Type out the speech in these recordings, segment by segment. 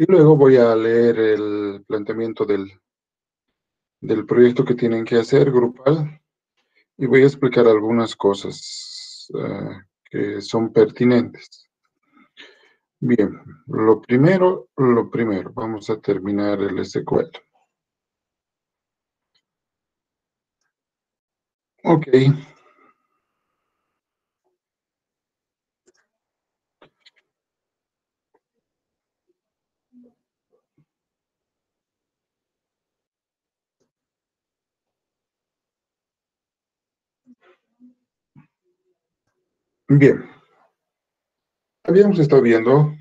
Y luego voy a leer el planteamiento del proyecto que tienen que hacer grupal y voy a explicar algunas cosas que son pertinentes. Bien, lo primero, vamos a terminar el SQL. Ok. Bien, habíamos estado viendo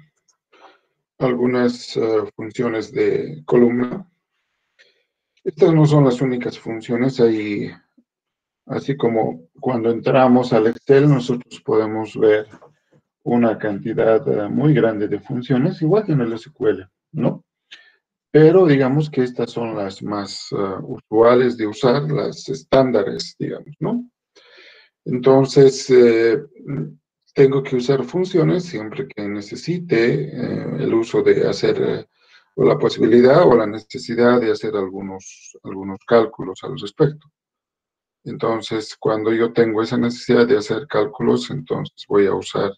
algunas funciones de columna. Estas no son las únicas funciones, hay, así como cuando entramos al Excel, nosotros podemos ver una cantidad muy grande de funciones, igual que en el SQL, ¿no? Pero digamos que estas son las más usuales de usar, las estándares, digamos, ¿no? Entonces, tengo que usar funciones siempre que necesite el uso de hacer, o la posibilidad o la necesidad de hacer algunos cálculos al respecto. Entonces, cuando yo tengo esa necesidad de hacer cálculos, entonces voy a usar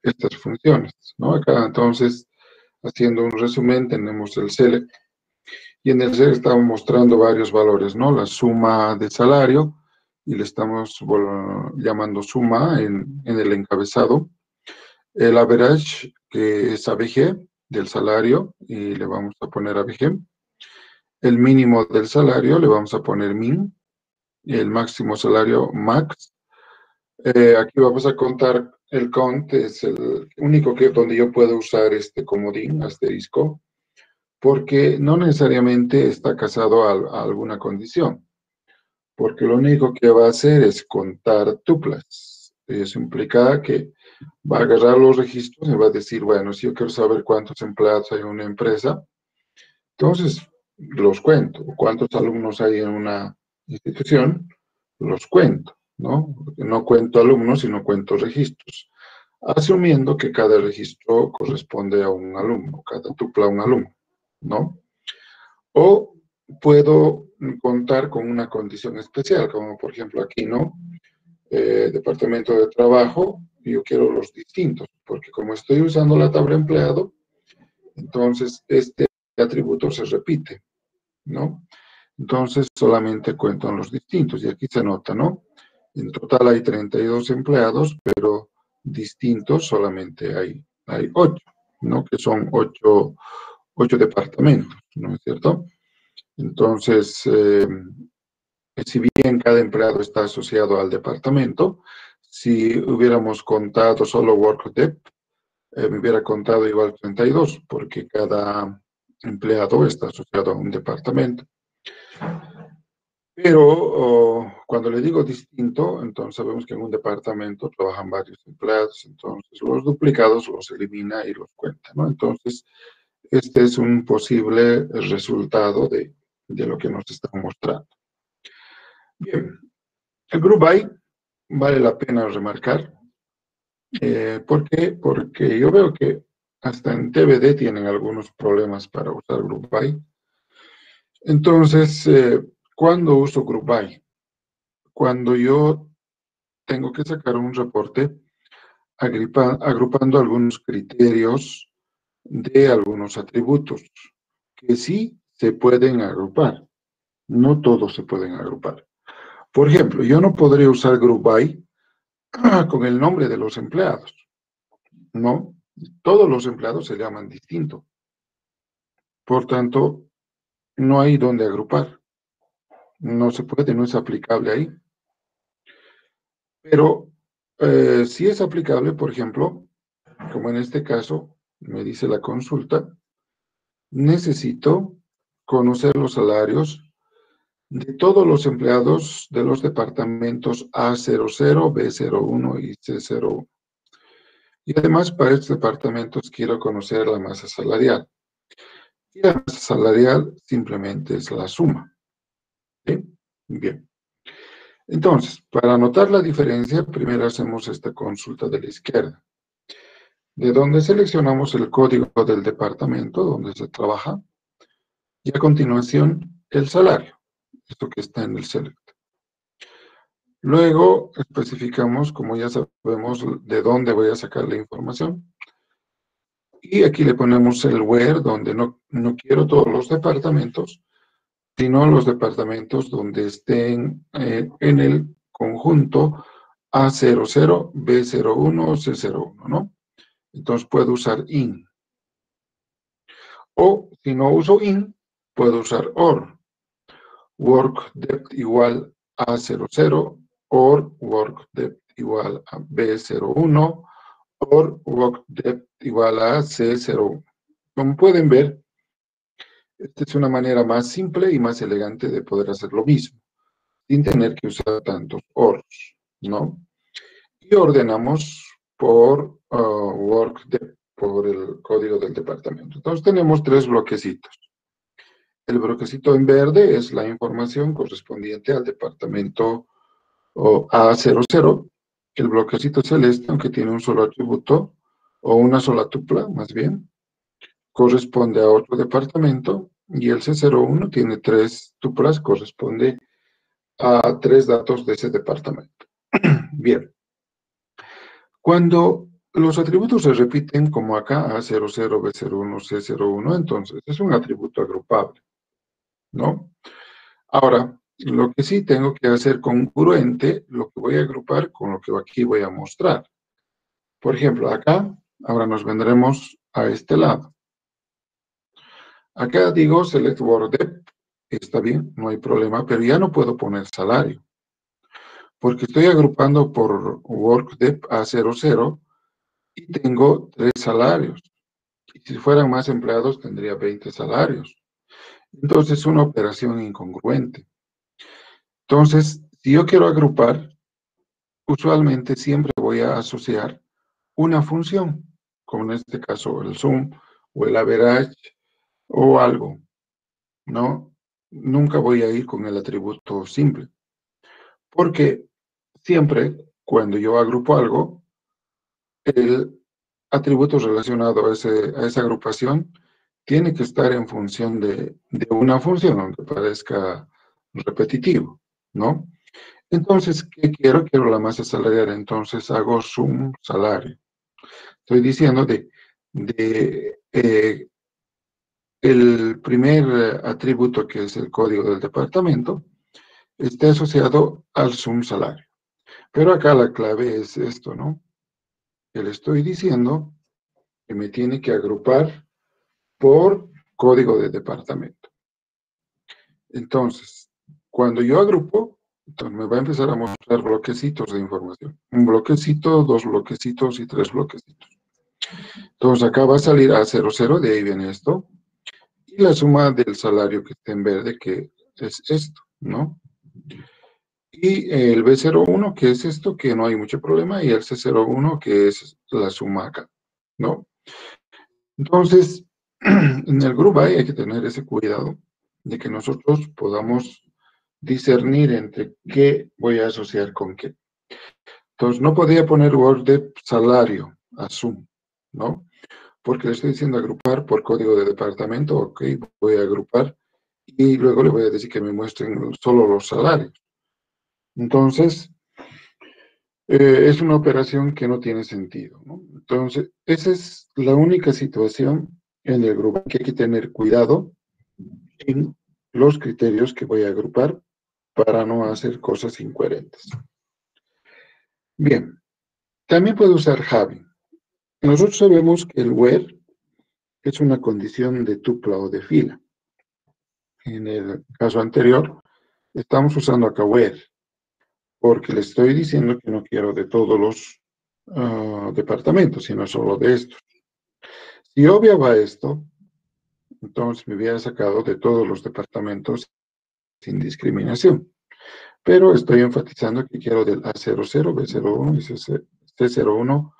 estas funciones, ¿no? Acá, entonces, haciendo un resumen, tenemos el select, y en el select estamos mostrando varios valores, ¿no? La suma de salario, y le estamos llamando suma en el encabezado. El average, que es ABG del salario, y le vamos a poner ABG. El mínimo del salario, le vamos a poner min. Y el máximo salario, max. Aquí vamos a contar el count, es el único que donde yo puedo usar este comodín, asterisco, porque no necesariamente está casado a alguna condición, porque lo único que va a hacer es contar tuplas. Eso implica que va a agarrar los registros y va a decir, bueno, si yo quiero saber cuántos empleados hay en una empresa, entonces los cuento. Cuántos alumnos hay en una institución, los cuento, ¿no? No cuento alumnos, sino cuento registros, asumiendo que cada registro corresponde a un alumno, cada tupla a un alumno, ¿no? O puedo contar con una condición especial, como por ejemplo aquí, ¿no? Departamento de trabajo, yo quiero los distintos, porque como estoy usando la tabla empleado, entonces este atributo se repite, ¿no? Entonces solamente cuento en los distintos, y aquí se nota, ¿no? En total hay 32 empleados, pero distintos solamente hay 8, ¿no? Que son 8 departamentos, ¿no es cierto? Entonces, si bien cada empleado está asociado al departamento, si hubiéramos contado solo WorkDep, me hubiera contado igual 32, porque cada empleado está asociado a un departamento. Pero cuando le digo distinto, entonces sabemos que en un departamento trabajan varios empleados, entonces los duplicados los elimina y los cuenta, ¿no? Entonces, este es un posible resultado de lo que nos están mostrando. Bien, el Group By vale la pena remarcar. ¿Por qué? Porque yo veo que hasta en TBD tienen algunos problemas para usar Group By. Entonces, ¿cuándo uso Group By? Cuando yo tengo que sacar un reporte agrupando algunos criterios de algunos atributos que sí se pueden agrupar. No todos se pueden agrupar. Por ejemplo, yo no podría usar Group By con el nombre de los empleados, ¿no? Todos los empleados se llaman distinto. Por tanto, no hay donde agrupar. No se puede, no es aplicable ahí. Pero sí es aplicable, por ejemplo, como en este caso, me dice la consulta, necesito conocer los salarios de todos los empleados de los departamentos A00, B01 y C01. Y además, para estos departamentos quiero conocer la masa salarial. Y la masa salarial simplemente es la suma. ¿Sí? Bien. Entonces, para notar la diferencia, primero hacemos esta consulta de la izquierda. de donde seleccionamos el código del departamento donde se trabaja y a continuación el salario, esto que está en el select. Luego especificamos, como ya sabemos, de dónde voy a sacar la información. Y aquí le ponemos el where, donde no quiero todos los departamentos, sino los departamentos donde estén en el conjunto A00, B01, C01, ¿no? Entonces puedo usar in. O si no uso in, puedo usar or. Work depth igual a 00, or work depth igual a B01, or work depth igual a C01. Como pueden ver, esta es una manera más simple y más elegante de poder hacer lo mismo, sin tener que usar tantos ors, ¿no? Y ordenamos por work depth, por el código del departamento. Entonces tenemos 3 bloquecitos. El bloquecito en verde es la información correspondiente al departamento A00. El bloquecito celeste, aunque tiene un solo atributo, o una sola tupla, más bien, corresponde a otro departamento, y el C01 tiene 3 tuplas, corresponde a 3 datos de ese departamento. Bien. Cuando los atributos se repiten, como acá, A00, B01, C01, entonces es un atributo agrupable, ¿no? Ahora, lo que sí tengo que hacer congruente, lo que voy a agrupar con lo que aquí voy a mostrar. Por ejemplo, acá, ahora nos vendremos a este lado. Acá digo select work depth, está bien, no hay problema, pero ya no puedo poner salario, porque estoy agrupando por work depth A00 y tengo 3 salarios. Y si fueran más empleados, tendría 20 salarios. Entonces, es una operación incongruente. Entonces, si yo quiero agrupar, usualmente siempre voy a asociar una función, como en este caso el sum o el average o algo, ¿no? Nunca voy a ir con el atributo simple, porque siempre cuando yo agrupo algo, el atributo relacionado a esa agrupación tiene que estar en función de una función, aunque parezca repetitivo, ¿no? Entonces, ¿qué quiero? Quiero la masa salarial, entonces hago sum salario. Estoy diciendo el primer atributo, que es el código del departamento, esté asociado al sum salario. Pero acá la clave es esto, ¿no? Que le estoy diciendo que me tiene que agrupar por código de departamento. Entonces, cuando yo agrupo, entonces me va a empezar a mostrar bloquecitos de información. Un bloquecito, 2 bloquecitos y 3 bloquecitos. Entonces acá va a salir A00, de ahí viene esto. Y la suma del salario que está en verde, que es esto, ¿no? Y el B01, que es esto, que no hay mucho problema, y el C01, que es la suma acá, ¿no? Entonces, en el group by hay que tener ese cuidado de que nosotros podamos discernir entre qué voy a asociar con qué. Entonces, no podía poner word de salario a sum, ¿no? Porque le estoy diciendo agrupar por código de departamento, ok, voy a agrupar y luego le voy a decir que me muestren solo los salarios. Entonces, es una operación que no tiene sentido, ¿no? Entonces, esa es la única situación en el grupo que hay que tener cuidado en los criterios que voy a agrupar para no hacer cosas incoherentes. Bien, también puedo usar having. Nosotros sabemos que el where es una condición de tupla o de fila. En el caso anterior, estamos usando acá where, porque le estoy diciendo que no quiero de todos los departamentos, sino solo de estos. Si obviaba esto, entonces me hubiera sacado de todos los departamentos sin discriminación. Pero estoy enfatizando que quiero del A00, B01 y C01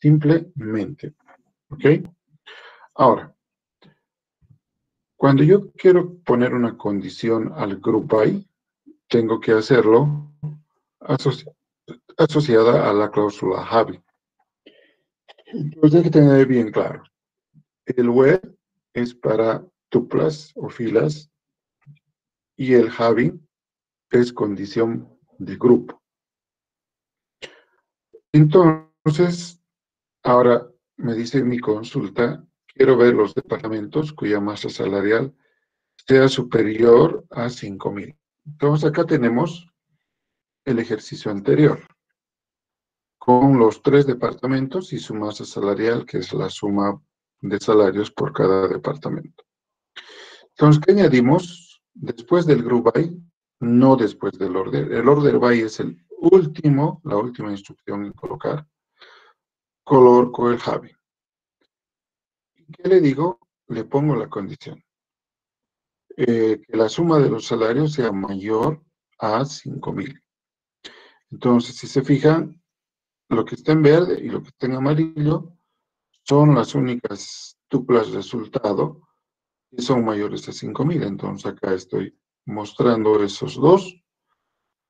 simplemente. ¿Ok? Ahora, cuando yo quiero poner una condición al group by, tengo que hacerlo asociada a la cláusula having. Entonces hay que tener bien claro. El where es para tuplas o filas y el having es condición de grupo. Entonces, ahora me dice mi consulta, quiero ver los departamentos cuya masa salarial sea superior a 5.000. Entonces acá tenemos el ejercicio anterior, con los 3 departamentos y su masa salarial, que es la suma de salarios por cada departamento. Entonces, ¿qué añadimos? Después del group by, no después del order. El order by es la última instrucción en colocar color con el having. ¿Qué le digo? Le pongo la condición. Que la suma de los salarios sea mayor a 5.000. Entonces, si se fijan, lo que está en verde y lo que está en amarillo son las únicas tuplas resultado que son mayores a 5.000. Entonces, acá estoy mostrando esos dos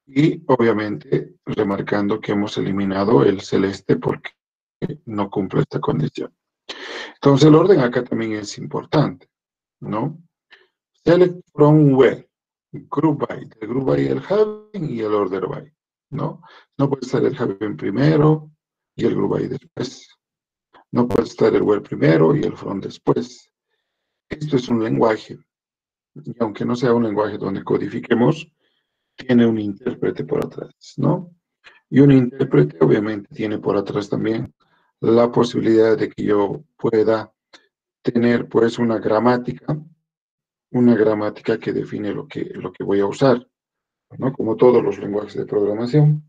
y obviamente remarcando que hemos eliminado el celeste porque no cumple esta condición. Entonces, el orden acá también es importante, ¿no? Select from where, group by, el group by, el having y el order by, ¿no? No puede estar el having primero y el group by después. No puede estar el where primero y el from después. Esto es un lenguaje, y aunque no sea un lenguaje donde codifiquemos, tiene un intérprete por atrás, ¿no? Y un intérprete obviamente tiene por atrás también la posibilidad de que yo pueda tener pues una gramática que define lo que voy a usar, ¿no? Como todos los lenguajes de programación.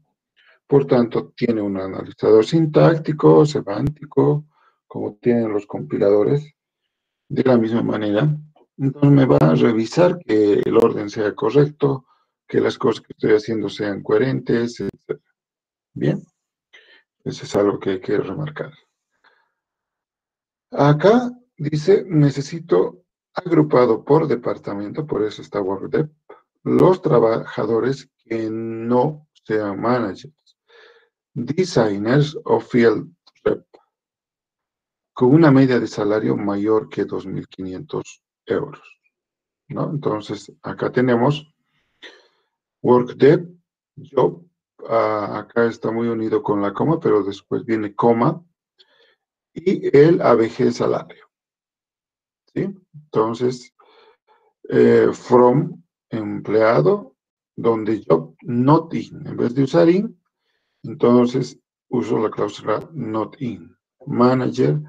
Por tanto, tiene un analizador sintáctico, semántico, como tienen los compiladores, de la misma manera. Entonces me va a revisar que el orden sea correcto, que las cosas que estoy haciendo sean coherentes, etc. Bien, eso es algo que hay que remarcar. Acá dice, necesito agrupado por departamento, por eso está WorkDev, los trabajadores que no sean managers, designers o field rep, con una media de salario mayor que 2.500 euros, ¿no? Entonces, acá tenemos WorkDev, Job, acá está muy unido con la coma, pero después viene coma, y el ABG salario, ¿sí? Entonces, from empleado, donde job not in, en vez de usar in, entonces uso la cláusula not in, manager,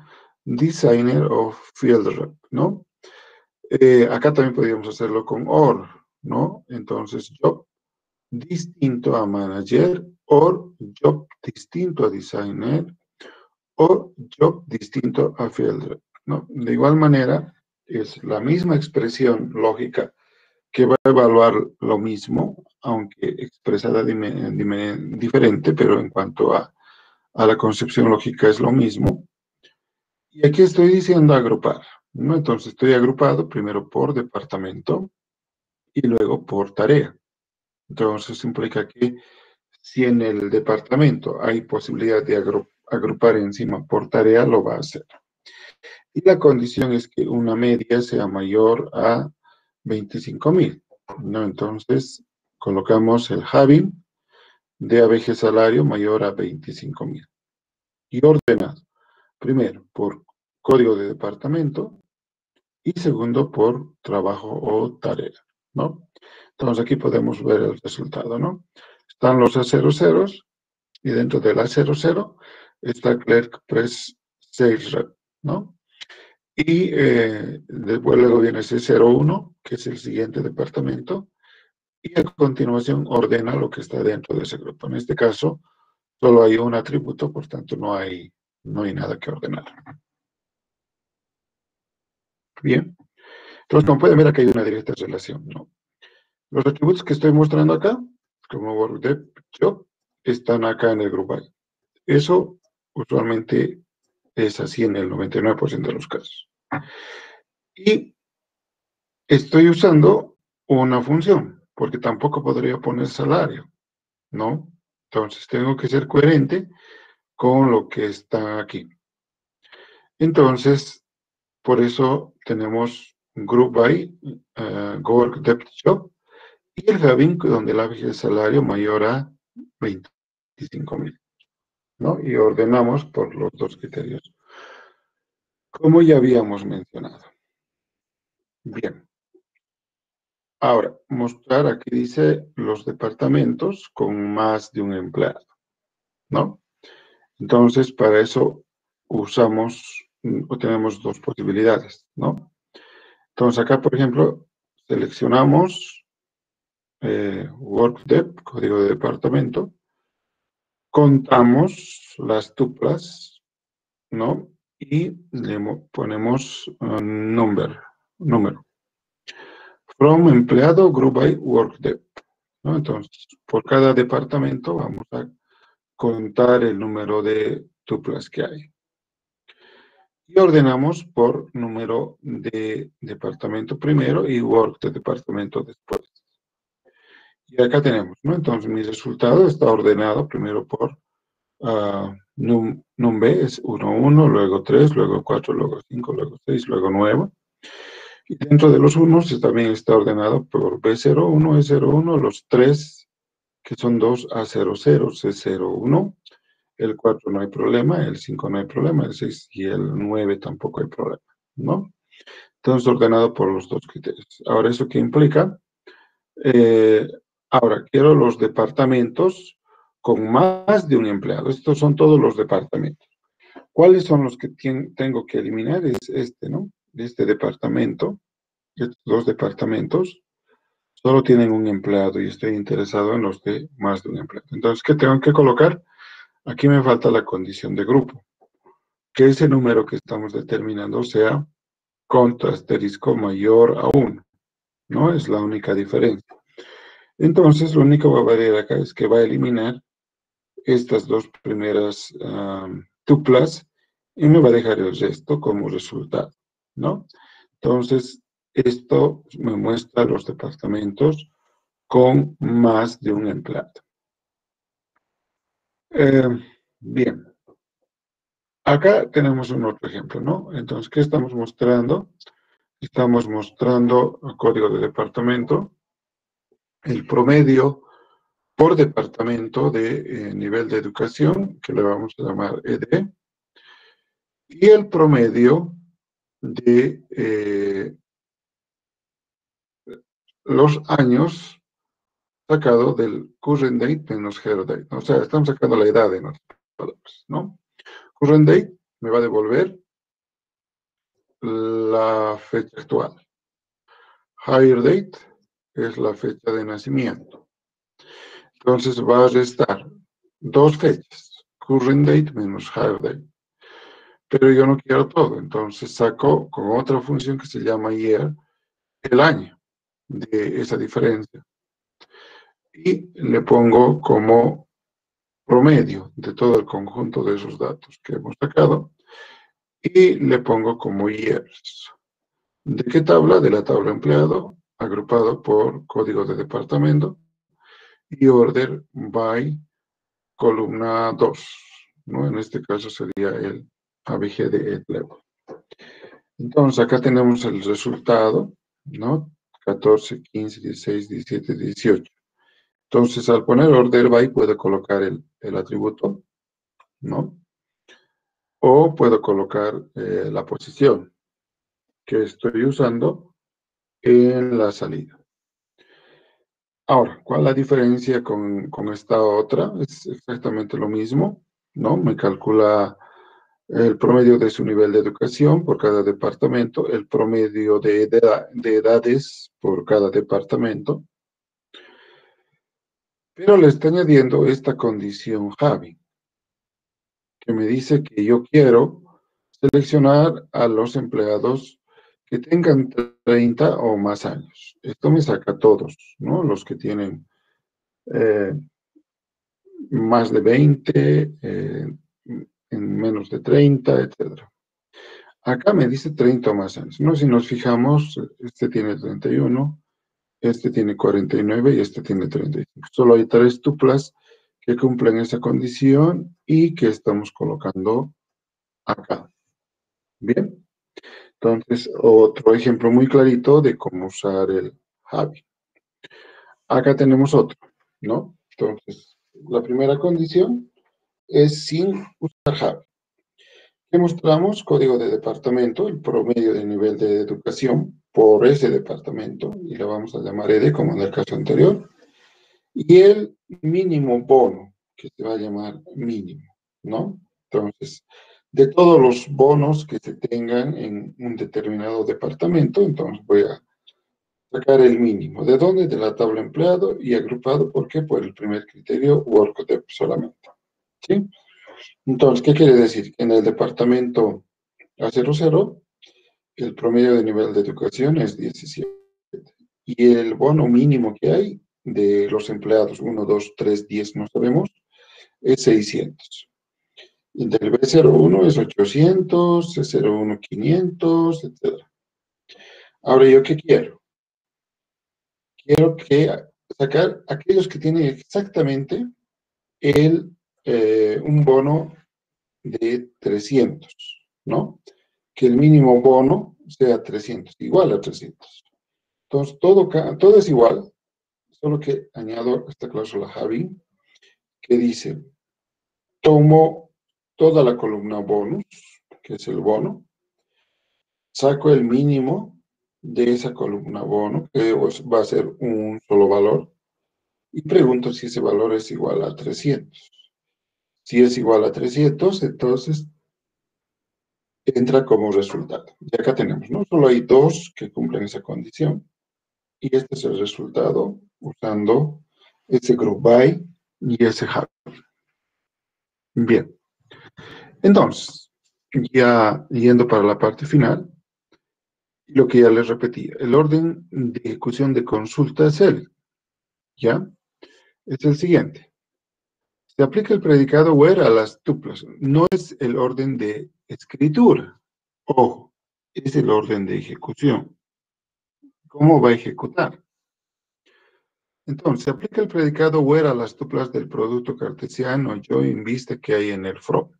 designer o field rep, ¿no? Acá también podríamos hacerlo con or, ¿no? Entonces job distinto a manager, or job distinto a designer, o job distinto a field rep, ¿no? De igual manera, es la misma expresión lógica que va a evaluar lo mismo, aunque expresada diferente, pero en cuanto a la concepción lógica es lo mismo. Y aquí estoy diciendo agrupar, ¿no? Entonces estoy agrupado primero por departamento y luego por tarea. Entonces implica que si en el departamento hay posibilidad de agrupar encima por tarea, lo va a hacer. Y la condición es que una media sea mayor a 25.000, ¿no? Entonces colocamos el having de ABG salario mayor a 25.000. Y ordenado, primero por código de departamento y segundo por trabajo o tarea, ¿no? Entonces aquí podemos ver el resultado, ¿no? Están los A00 y dentro del A00 está Clerk Press Sales Rep, ¿no? Y después luego viene C01, que es el siguiente departamento, y a continuación ordena lo que está dentro de ese grupo. En este caso, solo hay un atributo, por tanto no hay nada que ordenar. Bien. Entonces, como pueden ver, aquí hay una directa relación, ¿no? Los atributos que estoy mostrando acá, como WorkDev, Job, están acá en el grupo I. Eso usualmente es así en el 99% de los casos. Y estoy usando una función, porque tampoco podría poner salario, ¿no? Entonces tengo que ser coherente con lo que está aquí. Entonces, por eso tenemos Group by Work Depth Job y el Having, donde el average de salario mayor a 25,000, ¿no? Y ordenamos por los dos criterios, como ya habíamos mencionado. Bien. Ahora, mostrar, aquí dice los departamentos con más de un empleado, ¿no? Entonces, para eso usamos o tenemos dos posibilidades, ¿no? Entonces, acá, por ejemplo, seleccionamos WorkDep, código de departamento, contamos las tuplas, ¿no? Y le ponemos número. From empleado, group by WorkDep, ¿no? Entonces, por cada departamento vamos a contar el número de tuplas que hay. Y ordenamos por número de departamento primero y work de departamento después. Y acá tenemos, ¿no? Entonces mi resultado está ordenado primero por num B, es 1, 1, luego 3, luego 4, luego 5, luego 6, luego 9. Y dentro de los unos también está ordenado por B01, E01, los 3 que son 2, A00, C01. El 4 no hay problema, el 5 no hay problema, el 6 y el 9 tampoco hay problema, ¿no? Entonces, ordenado por los dos criterios. Ahora, ¿eso qué implica? Ahora, quiero los departamentos con más de un empleado. Estos son todos los departamentos. ¿Cuáles son los que tengo que eliminar? Es este, ¿no? Este departamento, estos dos departamentos, solo tienen un empleado y estoy interesado en los de más de un empleado. Entonces, ¿qué tengo que colocar? Aquí me falta la condición de grupo, que ese número que estamos determinando sea contra asterisco mayor a 1, ¿no? Es la única diferencia. Entonces, lo único que va a variar acá es que va a eliminar estas dos primeras tuplas y me va a dejar el resto como resultado, ¿no? Entonces, esto me muestra los departamentos con más de un empleado. Bien. Acá tenemos un otro ejemplo, ¿no? Entonces, ¿qué estamos mostrando? Estamos mostrando el código de departamento, el promedio por departamento de nivel de educación, que le vamos a llamar ED, y el promedio de los años sacado del current date menos hero date. O sea, estamos sacando la edad en otras palabras, ¿no? Current date me va a devolver la fecha actual. Hire date es la fecha de nacimiento. Entonces va a restar dos fechas, current date menos hire date. Pero yo no quiero todo, entonces saco con otra función que se llama year el año de esa diferencia. Y le pongo como promedio de todo el conjunto de esos datos que hemos sacado y le pongo como years. ¿De qué tabla? De la tabla empleado, agrupado por código de departamento y order by columna 2, ¿no? En este caso sería el ABG de level. Entonces, acá tenemos el resultado, ¿no? 14, 15, 16, 17, 18. Entonces, al poner order by, puedo colocar el atributo, ¿no? O puedo colocar la posición que estoy usando en la salida. Ahora, ¿cuál es la diferencia con esta otra? Es exactamente lo mismo, ¿no? Me calcula el promedio de su nivel de educación por cada departamento, el promedio de edades por cada departamento, pero le está añadiendo esta condición Javi, que me dice que yo quiero seleccionar a los empleados que tengan 30 o más años. Esto me saca todos, ¿no? Los que tienen más de 20, en menos de 30, etc. Acá me dice 30 o más años, ¿no? Si nos fijamos, este tiene 31, este tiene 49 y este tiene 35. Solo hay 3 tuplas que cumplen esa condición y que estamos colocando acá. Bien, entonces otro ejemplo muy clarito de cómo usar el Javi. Acá tenemos otro, ¿no? Entonces, la primera condición es sin usar Javi. ¿Qué mostramos? Código de departamento, el promedio de nivel de educación por ese departamento, y le vamos a llamar ED como en el caso anterior, y el mínimo bono, que se va a llamar mínimo, ¿no? Entonces, de todos los bonos que se tengan en un determinado departamento, entonces voy a sacar el mínimo. ¿De dónde? De la tabla empleado y agrupado, ¿por qué? Por el primer criterio, WorkOTEP solamente, ¿sí? Entonces, ¿qué quiere decir? En el departamento A00, el promedio de nivel de educación es 17. Y el bono mínimo que hay de los empleados, 1, 2, 3, 10, no sabemos, es 600. Y del B01 es 800, C01 500, etc. Ahora, ¿yo qué quiero? Quiero sacar aquellos que tienen exactamente un bono de 300, ¿no? Que el mínimo bono sea 300, igual a 300. Entonces, todo es igual, solo que añado esta cláusula Javi, que dice, tomo toda la columna bonus, que es el bono, saco el mínimo de esa columna bono, que va a ser un solo valor, y pregunto si ese valor es igual a 300. Si es igual a 300, entonces entra como resultado. Y acá tenemos, ¿no? Solo hay dos que cumplen esa condición. Y este es el resultado usando ese group by y ese Javi. Bien. Entonces, ya yendo para la parte final, lo que ya les repetí, el orden de ejecución de consulta es ¿ya? Es el siguiente. Se aplica el predicado where a las tuplas. No es el orden de escritura. Ojo, es el orden de ejecución. ¿Cómo va a ejecutar? Entonces, se aplica el predicado where a las tuplas del producto cartesiano join vista que hay en el from,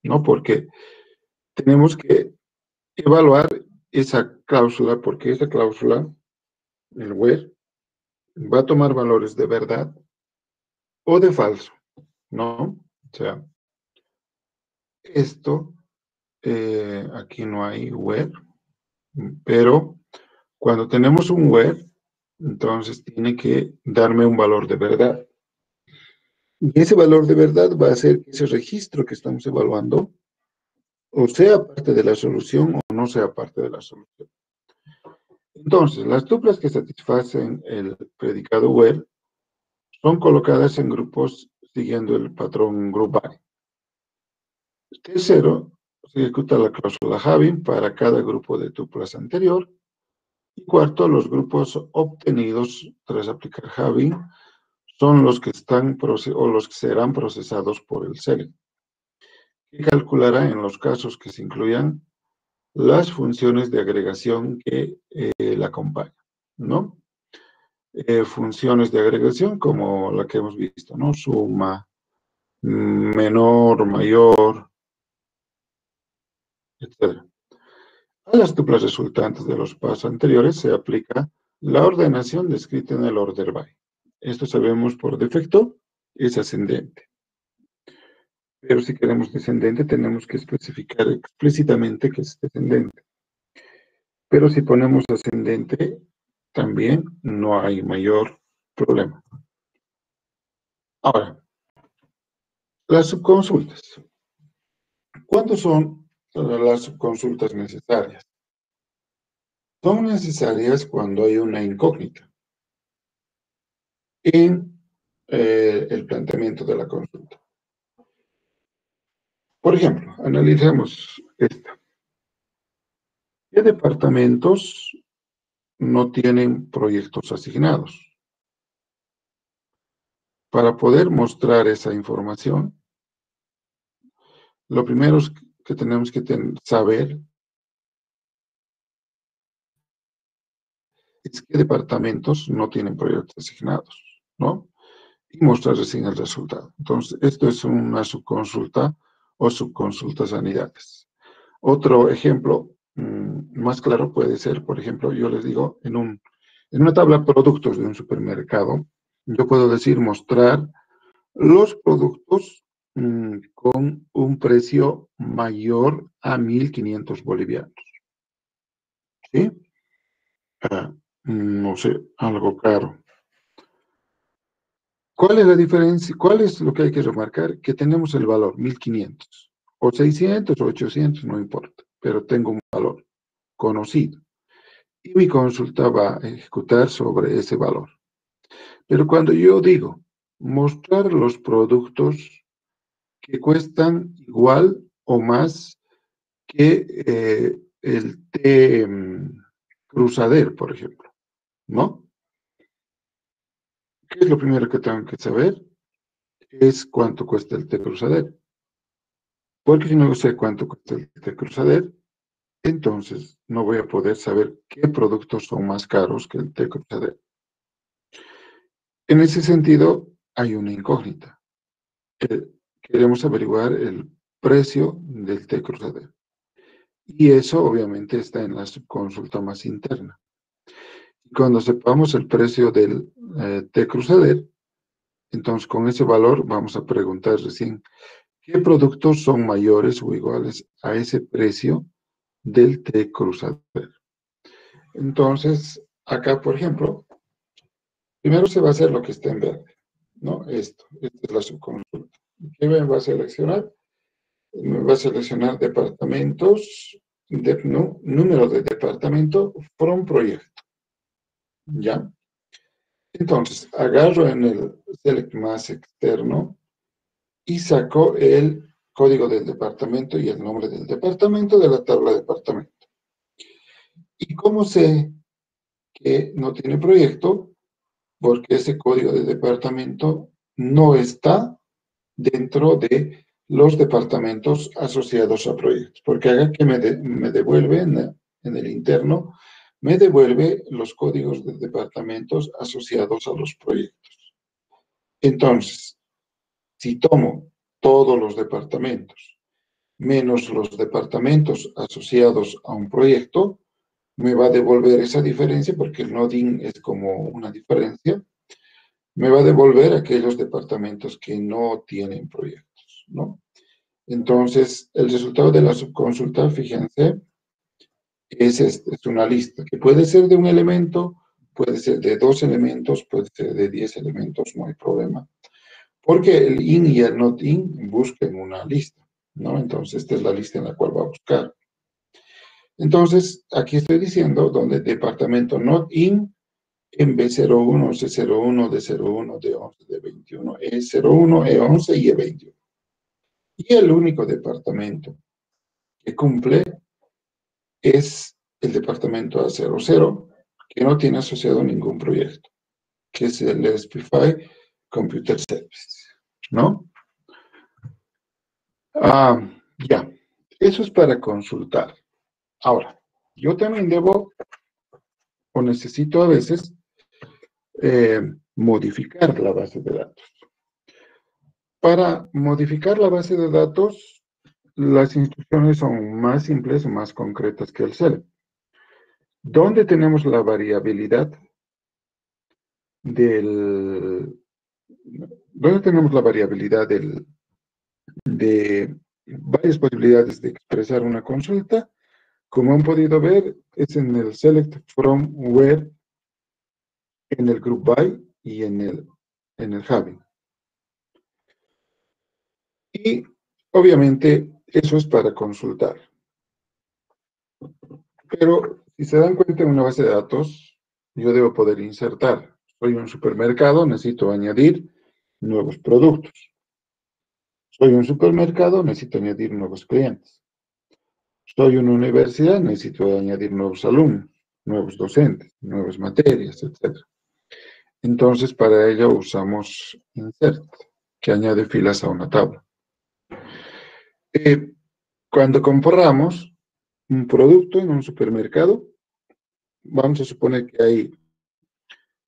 ¿no? Porque tenemos que evaluar esa cláusula, porque esa cláusula, el where, va a tomar valores de verdad o de falso, ¿no? O sea, esto, aquí no hay where, pero cuando tenemos un where, entonces tiene que darme un valor de verdad. Y ese valor de verdad va a ser que ese registro que estamos evaluando o sea parte de la solución o no sea parte de la solución. Entonces, las tuplas que satisfacen el predicado where son colocadas en grupos siguiendo el patrón group by. Tercero, se ejecuta la cláusula having para cada grupo de tuplas anterior. Y cuarto, los grupos obtenidos tras aplicar having son los que los que serán procesados por el select, que calculará en los casos que se incluyan las funciones de agregación que la acompañan, ¿no? Funciones de agregación como la que hemos visto, ¿no? Suma, menor, mayor, etc. A las tuplas resultantes de los pasos anteriores se aplica la ordenación descrita en el order by. Esto sabemos por defecto, es ascendente. Pero si queremos descendente, tenemos que especificar explícitamente que es descendente. Pero si ponemos ascendente, también no hay mayor problema. Ahora, las subconsultas. ¿Cuándo son las subconsultas necesarias? Son necesarias cuando hay una incógnita en el planteamiento de la consulta. Por ejemplo, analicemos esta. ¿Qué departamentos no tienen proyectos asignados? Para poder mostrar esa información, lo primero que tenemos que saber es qué departamentos no tienen proyectos asignados, ¿no? Y mostrar recién el resultado. Entonces, esto es una subconsulta o subconsulta sanidades. Otro ejemplo más claro puede ser, por ejemplo, yo les digo, en una tabla productos de un supermercado, yo puedo decir mostrar los productos con un precio mayor a 1.500 bolivianos. ¿Sí? No sé, algo caro. ¿Cuál es la diferencia? ¿Cuál es lo que hay que remarcar? Que tenemos el valor 1.500 o 600 o 800, no importa, pero tengo un valor conocido y mi consulta va a ejecutar sobre ese valor. Pero cuando yo digo mostrar los productos que cuestan igual o más que el té Cruzader, por ejemplo, ¿no? ¿Qué es lo primero que tengo que saber? Es cuánto cuesta el té Cruzader. Porque si no sé cuánto cuesta el té Cruzader, entonces no voy a poder saber qué productos son más caros que el té Cruzader. En ese sentido, hay una incógnita. Queremos averiguar el precio del té Cruzader. Y eso obviamente está en la subconsulta más interna. Y cuando sepamos el precio del té Cruzader, entonces con ese valor vamos a preguntar recién qué productos son mayores o iguales a ese precio del té Cruzader. Entonces, acá, por ejemplo, primero se va a hacer lo que está en verde, ¿no? Esta es la subconsulta. ¿Qué me va a seleccionar? Me va a seleccionar departamentos, número de departamento from proyecto, ¿ya? Entonces, agarro en el select más externo y saco el código del departamento y el nombre del departamento de la tabla de departamento. ¿Y cómo sé que no tiene proyecto? Porque ese código de departamento no está dentro de los departamentos asociados a proyectos. Porque haga que me devuelve en el interno, me devuelve los códigos de departamentos asociados a los proyectos. Entonces, si tomo todos los departamentos menos los departamentos asociados a un proyecto, me va a devolver esa diferencia porque el noding es como una diferencia. Me va a devolver aquellos departamentos que no tienen proyectos, ¿no? Entonces, el resultado de la subconsulta, fíjense, es una lista que puede ser de un elemento, puede ser de 2 elementos, puede ser de 10 elementos, no hay problema. Porque el in y el not in buscan una lista, ¿no? Entonces, esta es la lista en la cual va a buscar. Entonces, aquí estoy diciendo donde departamento not in en B01, C01, D01, D11, D21, E01, E11 y E21. Y el único departamento que cumple es el departamento A00, que no tiene asociado ningún proyecto, que es el Specify Computer Service, ¿no? Ya, eso es para consultar. Ahora, yo también debo o necesito a veces modificar la base de datos. Para modificar la base de datos, las instrucciones son más simples o más concretas que el select. ¿Dónde tenemos la variabilidad del... ¿Dónde tenemos la variabilidad de varias posibilidades de expresar una consulta? Como han podido ver, es en el select from where, en el group by y en el having. Y obviamente eso es para consultar. Pero si se dan cuenta en una base de datos, yo debo poder insertar. Soy un supermercado, necesito añadir nuevos productos. Soy un supermercado, necesito añadir nuevos clientes. Soy una universidad, necesito añadir nuevos alumnos, nuevos docentes, nuevas materias, etc. Entonces, para ello usamos insert, que añade filas a una tabla. Cuando compramos un producto en un supermercado, vamos a suponer que hay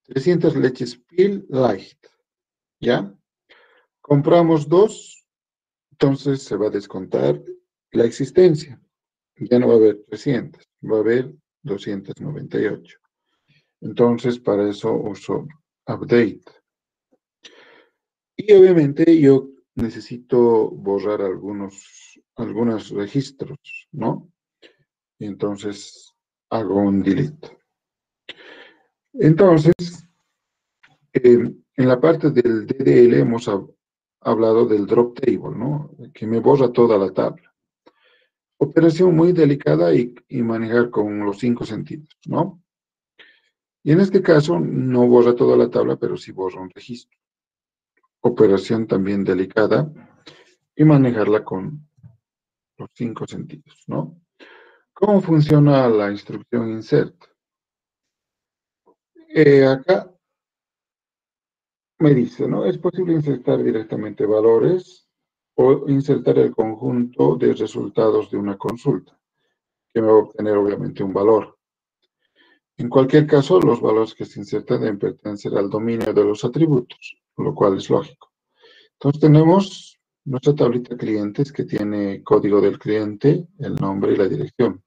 300 leches Pil Light, ¿ya? Compramos 2, entonces se va a descontar la existencia. ya no va a haber 300, va a haber 298. Entonces, para eso uso update. Y obviamente yo necesito borrar algunos registros, ¿no? Y entonces hago un delete. Entonces, en la parte del DDL hemos hablado del drop table, ¿no? Que me borra toda la tabla. Operación muy delicada y manejar con los 5 sentidos, ¿no? Y en este caso no borra toda la tabla, pero sí borra un registro. Operación también delicada y manejarla con los 5 sentidos, ¿no? ¿Cómo funciona la instrucción insert? Acá me dice, ¿no? Es posible insertar directamente valores o insertar el conjunto de resultados de una consulta, que me va a obtener obviamente un valor. En cualquier caso, los valores que se insertan deben pertenecer al dominio de los atributos, lo cual es lógico. Entonces tenemos nuestra tablita clientes que tiene código del cliente, el nombre y la dirección.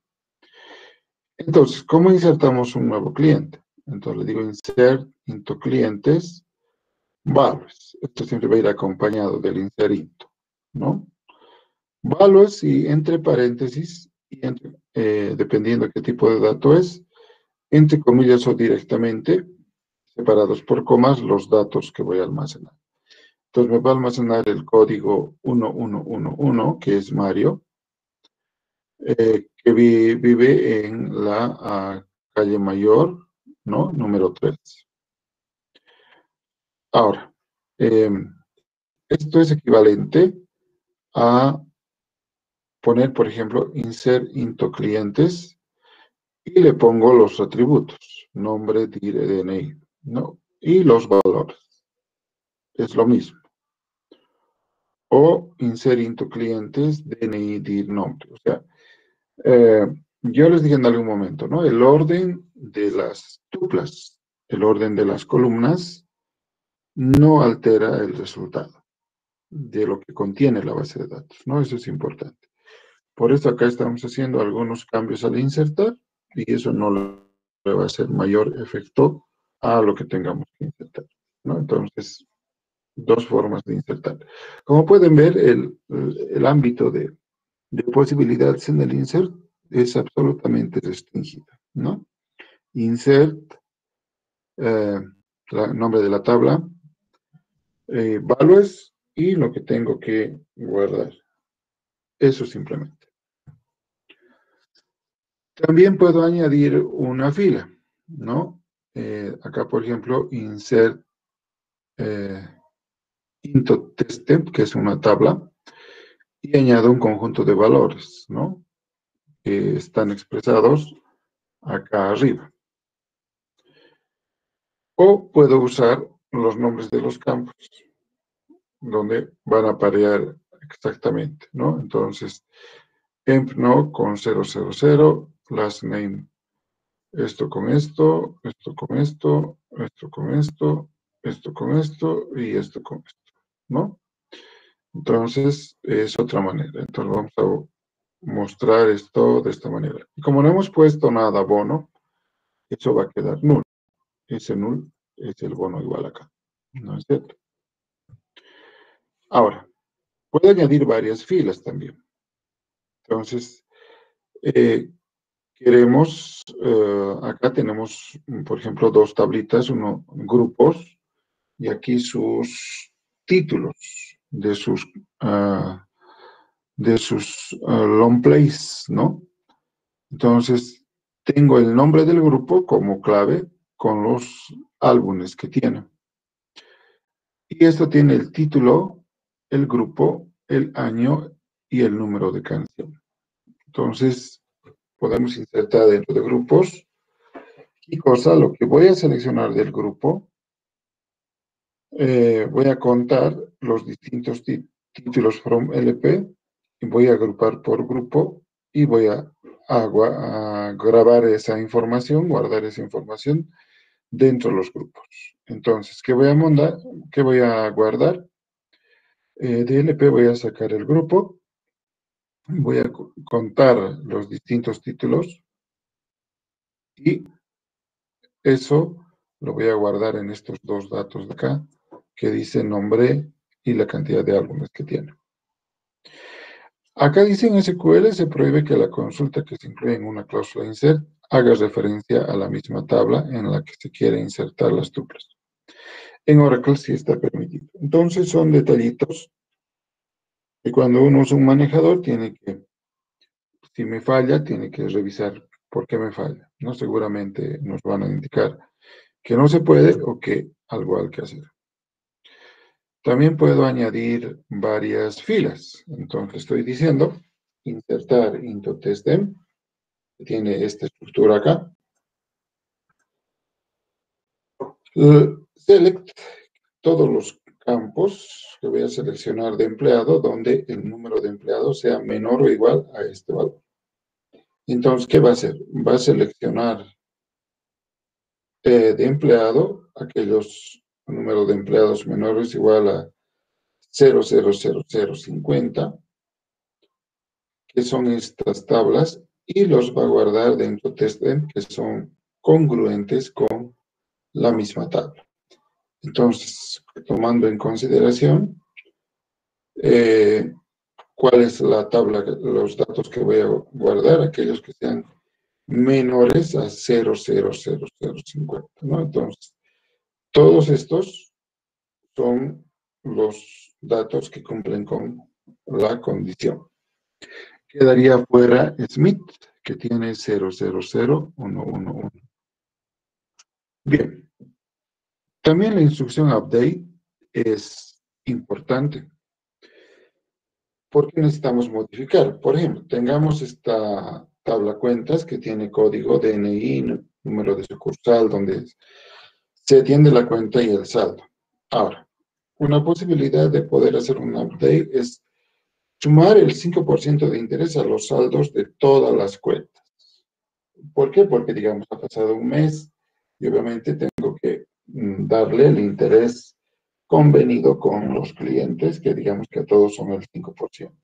Entonces, ¿cómo insertamos un nuevo cliente? Entonces le digo insert into clientes values. Esto siempre va a ir acompañado del insert into, ¿no? Values y entre paréntesis, y dependiendo de qué tipo de dato es, entre comillas o directamente, separados por comas, los datos que voy a almacenar. Entonces me va a almacenar el código 1111, que es Mario, que vive en la calle Mayor, ¿no? Número 3. Ahora, esto es equivalente a poner, por ejemplo, insert into clientes y le pongo los atributos, nombre, dir, DNI, ¿no? Y los valores. Es lo mismo. O insert into clientes, DNI, dir, nombre. O sea, yo les dije en algún momento, ¿no? El orden de las tuplas, el orden de las columnas, no altera el resultado de lo que contiene la base de datos, ¿no? Eso es importante. Por eso acá estamos haciendo algunos cambios al insertar y eso no le va a hacer mayor efecto a lo que tengamos que insertar, ¿no? Entonces, dos formas de insertar. Como pueden ver, el ámbito de posibilidades en el insert es absolutamente restringido, ¿no? Insert, nombre de la tabla, values y lo que tengo que guardar. Eso simplemente. También puedo añadir una fila, ¿no? Acá, por ejemplo, insert into testtemp, que es una tabla, y añado un conjunto de valores, ¿no? Que están expresados acá arriba. O puedo usar los nombres de los campos, donde van a aparecer exactamente, ¿no? Entonces, emp no con 000, last name, esto con esto, esto con esto, esto con esto, esto con esto y esto con esto, ¿no? Entonces, es otra manera. Entonces, vamos a mostrar esto de esta manera. Y como no hemos puesto nada bono, eso va a quedar null. Ese null es el bono igual acá, ¿no es cierto? Ahora, puedo añadir varias filas también. Entonces, acá tenemos, por ejemplo, dos tablitas, uno grupos, y aquí sus títulos ah, de sus long plays, ¿no? Entonces, tengo el nombre del grupo como clave con los álbumes que tiene. Y esto tiene el título, el grupo, el año y el número de canción. Entonces, podemos insertar dentro de grupos. ¿Qué cosa? Lo que voy a seleccionar del grupo, voy a contar los distintos títulos from LP y voy a agrupar por grupo y voy a grabar esa información, guardar esa información dentro de los grupos. Entonces, ¿qué voy a mandar? ¿Qué voy a guardar? De LP voy a sacar el grupo voy a contar los distintos títulos y eso lo voy a guardar en estos dos datos de acá, que dice nombre y la cantidad de álbumes que tiene. Acá dice en SQL se prohíbe que la consulta que se incluye en una cláusula insert haga referencia a la misma tabla en la que se quiere insertar las tuplas. En Oracle sí está permitido. Entonces son detallitos que cuando uno usa un manejador tiene que, si me falla, tiene que revisar por qué me falla, ¿no? Seguramente nos van a indicar que no se puede o que algo hay que hacer. También puedo añadir varias filas. Entonces estoy diciendo insertar into TestDem, que tiene esta estructura acá. Select todos los campos que voy a seleccionar de empleado donde el número de empleados sea menor o igual a este valor. Entonces, ¿qué va a hacer? Va a seleccionar de empleado aquellos números de empleados menores igual a 0,00050, que son estas tablas, y los va a guardar dentro de TestDem, que son congruentes con la misma tabla. Entonces, tomando en consideración cuál es la tabla, los datos que voy a guardar, aquellos que sean menores a 0,00050, ¿no? Entonces, todos estos son los datos que cumplen con la condición. Quedaría fuera Smith, que tiene 0,00111. Bien, también la instrucción update es importante. ¿Por qué necesitamos modificar? Por ejemplo, tengamos esta tabla cuentas que tiene código DNI, número de sucursal, donde se atiende la cuenta y el saldo. Ahora, una posibilidad de poder hacer un update es sumar el 5% de interés a los saldos de todas las cuentas. ¿Por qué? Porque, digamos, ha pasado un mes y obviamente tengo que darle el interés convenido con los clientes, que digamos que a todos son el 5%.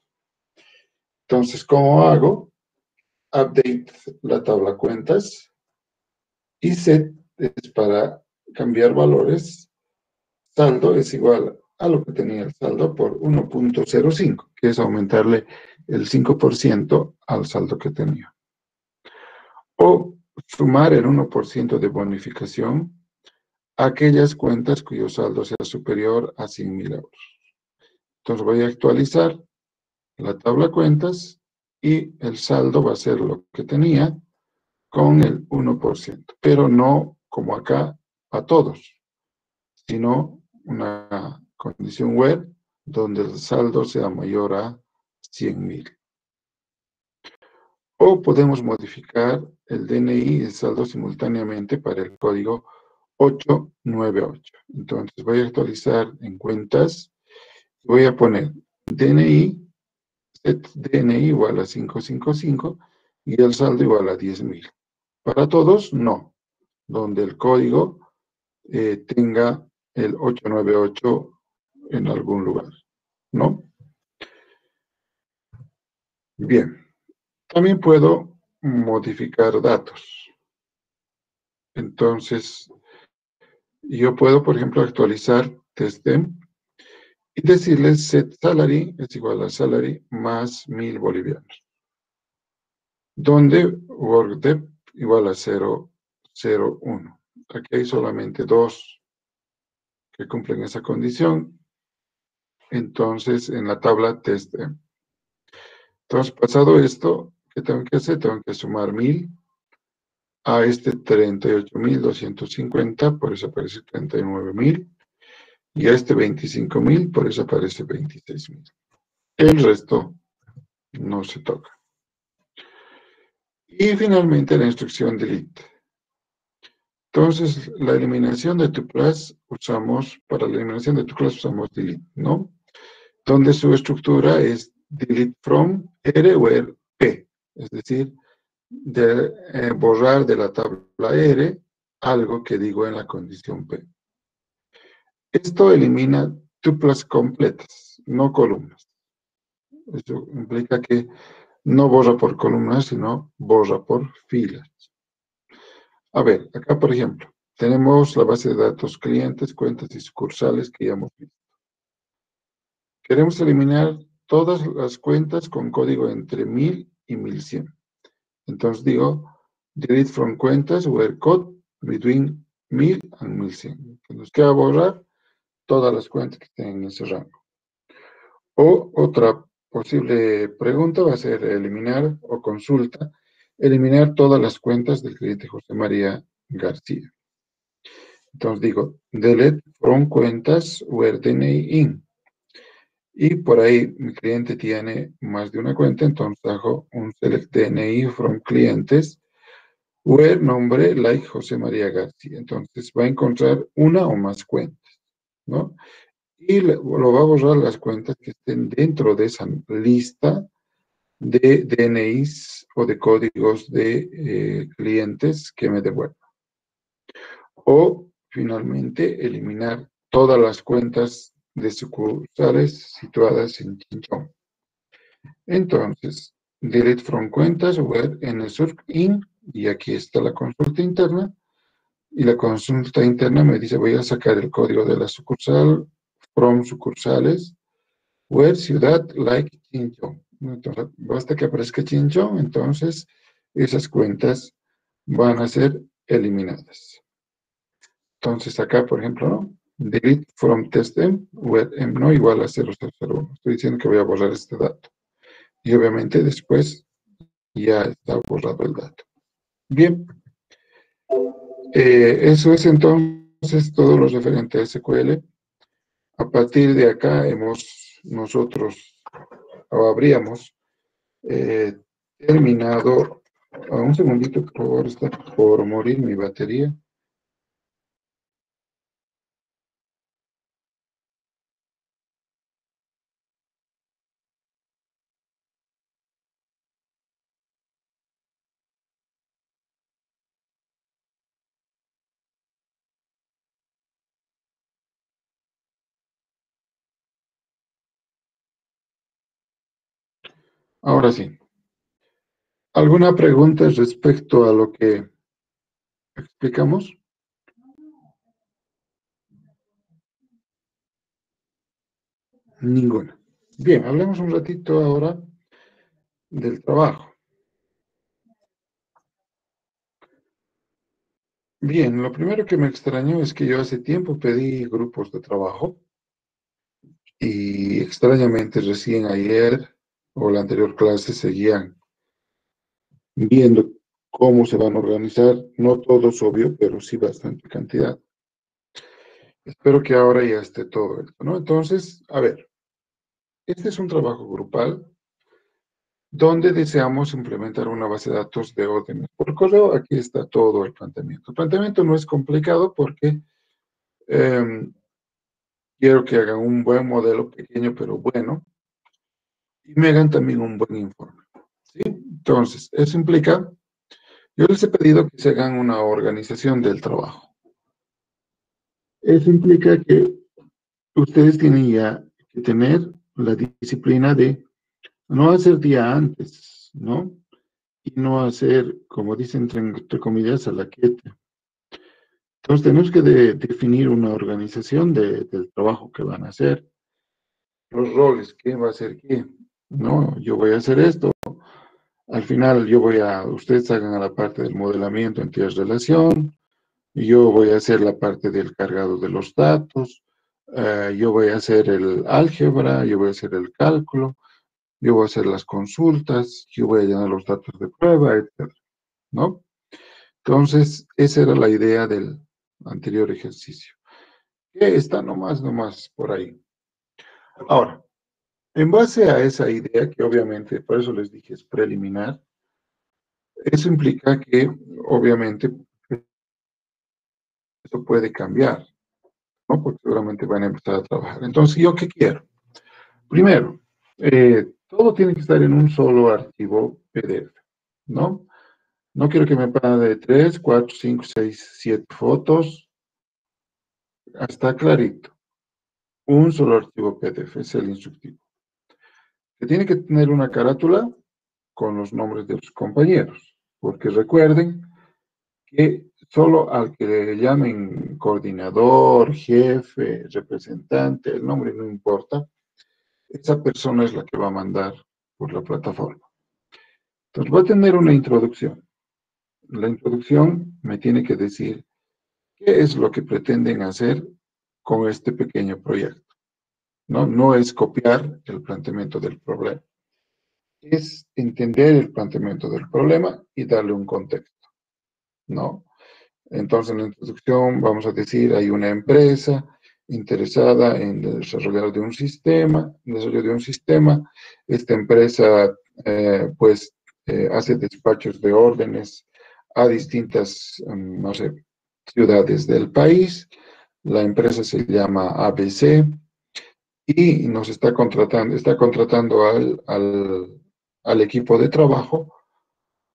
Entonces, ¿cómo hago? Update la tabla cuentas y set es para cambiar valores. Saldo es igual a lo que tenía el saldo por 1.05, que es aumentarle el 5% al saldo que tenía. O sumar el 1% de bonificación a aquellas cuentas cuyo saldo sea superior a 100.000 euros. Entonces voy a actualizar la tabla cuentas y el saldo va a ser lo que tenía con el 1%, pero no como acá a todos, sino una condición web donde el saldo sea mayor a 100.000. O podemos modificar el DNI y el saldo simultáneamente para el código 898. Entonces voy a actualizar en cuentas, voy a poner DNI, set DNI igual a 555 y el saldo igual a 10.000. Para todos, no, donde el código tenga el 898 en algún lugar, ¿no? Bien, también puedo modificar datos. Entonces, yo puedo, por ejemplo, actualizar TestDem y decirles set salary es igual a salary más 1.000 bolivianos, donde workdep igual a 0,01. Aquí hay solamente dos que cumplen esa condición. Entonces, en la tabla TestDem. Entonces, pasado esto, ¿qué tengo que hacer? Tengo que sumar 1.000 a este 38.250, por eso aparece 39.000, y a este 25.000, por eso aparece 26.000. El resto no se toca. Y finalmente la instrucción delete. Entonces, la eliminación de tu clase para la eliminación de tu clase usamos delete, ¿no? Donde su estructura es delete from R o R P, es decir, de borrar de la tabla R algo que digo en la condición P. Esto elimina tuplas completas, no columnas. Eso implica que no borra por columnas, sino borra por filas. A ver, acá por ejemplo, tenemos la base de datos clientes, cuentas y sucursales que ya hemos visto. Queremos eliminar todas las cuentas con código entre 1000 y 1100. Entonces digo, delete from cuentas where code between 1000 and 1100. Que nos queda borrar todas las cuentas que estén en ese rango. O otra posible pregunta va a ser eliminar o consulta, eliminar todas las cuentas del cliente José María García. Entonces digo, delete from cuentas where DNI in. Y por ahí mi cliente tiene más de una cuenta, entonces hago un select DNI from clientes where nombre like José María García. Entonces va a encontrar una o más cuentas, ¿no? Y lo va a borrar las cuentas que estén dentro de esa lista de DNIs o de códigos de clientes que me devuelva. O finalmente eliminar todas las cuentas de sucursales situadas en Chinchón. Entonces, delete from cuentas where en el surf in, y aquí está la consulta interna, y la consulta interna me dice voy a sacar el código de la sucursal from sucursales where ciudad like Chinchón. Entonces, basta que aparezca Chinchón, entonces esas cuentas van a ser eliminadas. Entonces acá, por ejemplo, ¿no? Delete from testem where m no igual a 0001. Estoy diciendo que voy a borrar este dato. Y obviamente después ya está borrado el dato. Bien, eso es entonces todo lo referente a SQL. A partir de acá nosotros, o habríamos terminado. Un segundito, por favor, está por morir mi batería. Ahora sí. ¿Alguna pregunta respecto a lo que explicamos? Ninguna. Bien, hablemos un ratito ahora del trabajo. Bien, lo primero que me extrañó es que yo hace tiempo pedí grupos de trabajo y extrañamente recién ayer o la anterior clase seguían viendo cómo se van a organizar, no todos obvio, pero sí bastante cantidad. Espero que ahora ya esté todo esto, ¿no? Entonces, a ver, este es un trabajo grupal donde deseamos implementar una base de datos de órdenes por correo. Aquí está todo el planteamiento. El planteamiento no es complicado porque quiero que hagan un buen modelo, pequeño pero bueno, y me hagan también un buen informe, ¿sí? Entonces, eso implica, yo les he pedido que se hagan una organización del trabajo. Eso implica que ustedes tienen ya que tener la disciplina de no hacer día antes, ¿no? Y no hacer, como dicen entre comillas, a la quieta. Entonces tenemos que definir una organización del trabajo que van a hacer, los roles, quién va a hacer qué, ¿no? Yo voy a hacer esto, al final ustedes hagan a la parte del modelamiento en tierra relación, yo voy a hacer la parte del cargado de los datos, yo voy a hacer el álgebra, yo voy a hacer el cálculo, yo voy a hacer las consultas, yo voy a llenar los datos de prueba, etc., ¿no? Entonces, esa era la idea del anterior ejercicio. Que está nomás por ahí. Ahora, en base a esa idea, que obviamente, por eso les dije, es preliminar, eso implica que, obviamente, eso puede cambiar, ¿no? Porque seguramente van a empezar a trabajar. Entonces, ¿yo qué quiero? Primero, todo tiene que estar en un solo archivo PDF, ¿no? No quiero que me pase de 3, 4, 5, 6, 7 fotos. Está clarito. Un solo archivo PDF es el instructivo. que tiene que tener una carátula con los nombres de los compañeros, porque recuerden que solo al que le llamen coordinador, jefe, representante, el nombre no importa, esa persona es la que va a mandar por la plataforma. Entonces va a tener una introducción. La introducción me tiene que decir qué es lo que pretenden hacer con este pequeño proyecto. No es copiar el planteamiento del problema. Es entender el planteamiento del problema y darle un contexto, ¿no? Entonces, en la introducción vamos a decir, hay una empresa interesada en el desarrollo de un sistema. Esta empresa, hace despachos de órdenes a distintas, no sé, ciudades del país. La empresa se llama ABC y nos está contratando al equipo de trabajo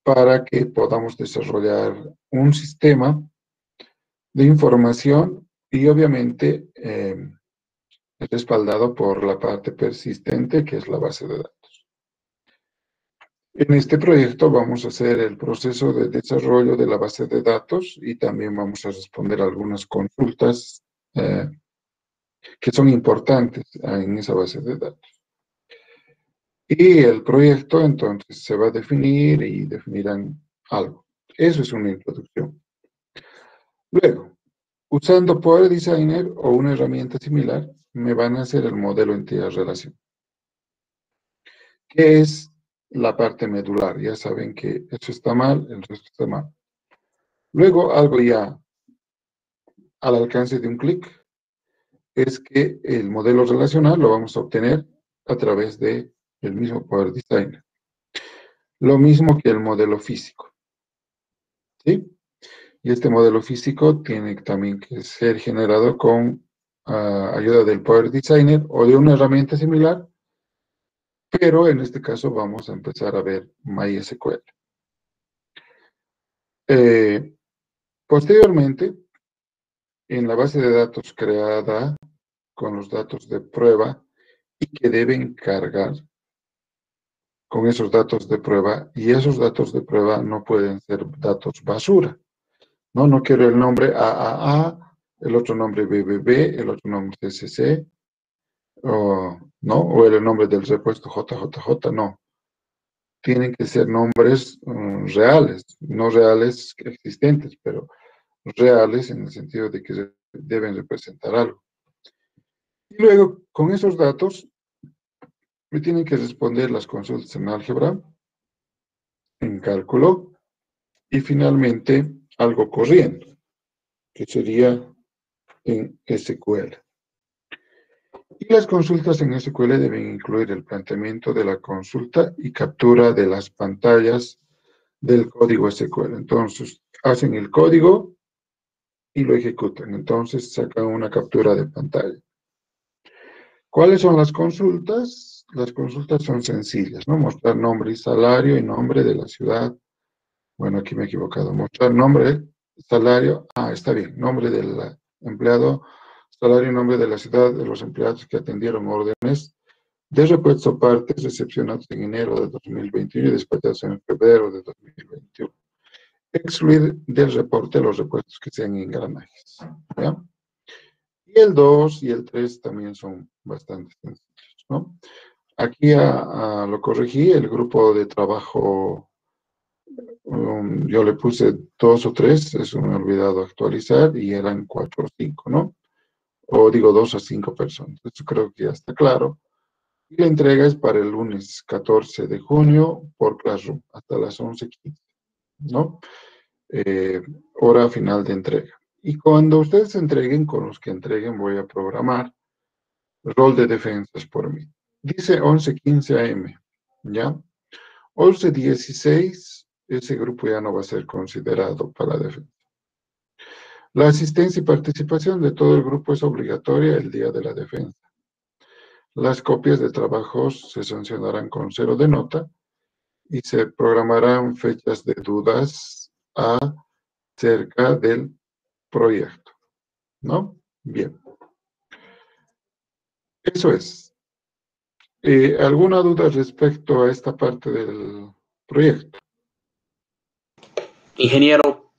para que podamos desarrollar un sistema de información y obviamente respaldado por la parte persistente que es la base de datos. En este proyecto vamos a hacer el proceso de desarrollo de la base de datos y también vamos a responder algunas consultas que son importantes en esa base de datos. Y el proyecto entonces se va a definir y definirán algo. Eso es una introducción. Luego, usando Power Designer o una herramienta similar, me van a hacer el modelo entidad-relación, que es la parte medular. Ya saben que eso está mal, el resto está mal. Luego, algo ya al alcance de un clic, es que el modelo relacional lo vamos a obtener a través del mismo Power Designer. Lo mismo que el modelo físico, ¿sí? Y este modelo físico tiene también que ser generado con ayuda del Power Designer o de una herramienta similar, pero en este caso vamos a empezar a ver MySQL. Posteriormente, en la base de datos creada con los datos de prueba y que deben cargar con esos datos de prueba, y esos datos de prueba no pueden ser datos basura. No quiero el nombre AAA, el otro nombre BBB, el otro nombre CCC, o el nombre del repuesto JJJ, no. Tienen que ser nombres reales, no reales existentes, pero reales en el sentido de que deben representar algo. Y luego, con esos datos, me tienen que responder las consultas en álgebra, en cálculo, y finalmente algo corriendo, que sería en SQL. Y las consultas en SQL deben incluir el planteamiento de la consulta y captura de las pantallas del código SQL. Entonces, hacen el código y lo ejecutan. Entonces, sacan una captura de pantalla. ¿Cuáles son las consultas? Las consultas son sencillas, ¿no? Mostrar nombre y salario y nombre de la ciudad. Bueno, aquí me he equivocado. Mostrar nombre, salario. Está bien. Nombre del empleado, salario y nombre de la ciudad de los empleados que atendieron órdenes de repuestos o partes recepcionados en enero de 2021 y despachados en febrero de 2021. Excluir del reporte los repuestos que sean engranajes, ¿ya? Y el 2 y el 3 también son bastante sencillos, ¿no? Aquí lo corregí, el grupo de trabajo, yo le puse 2 o 3, eso me he olvidado actualizar, y eran 4 o 5, ¿no? O digo 2 a 5 personas, eso creo que ya está claro. Y la entrega es para el lunes 14 de junio por Classroom, hasta las 11:15, ¿no? Hora final de entrega. Y cuando ustedes entreguen, con los que entreguen, voy a programar rol de defensas por mí. Dice 11:15 AM, ¿ya? 11:16, ese grupo ya no va a ser considerado para defensa. La asistencia y participación de todo el grupo es obligatoria el día de la defensa. Las copias de trabajos se sancionarán con 0 de nota y se programarán fechas de dudas acerca del proyecto, ¿no? Bien. Eso es. ¿Alguna duda respecto a esta parte del proyecto? Ingeniero,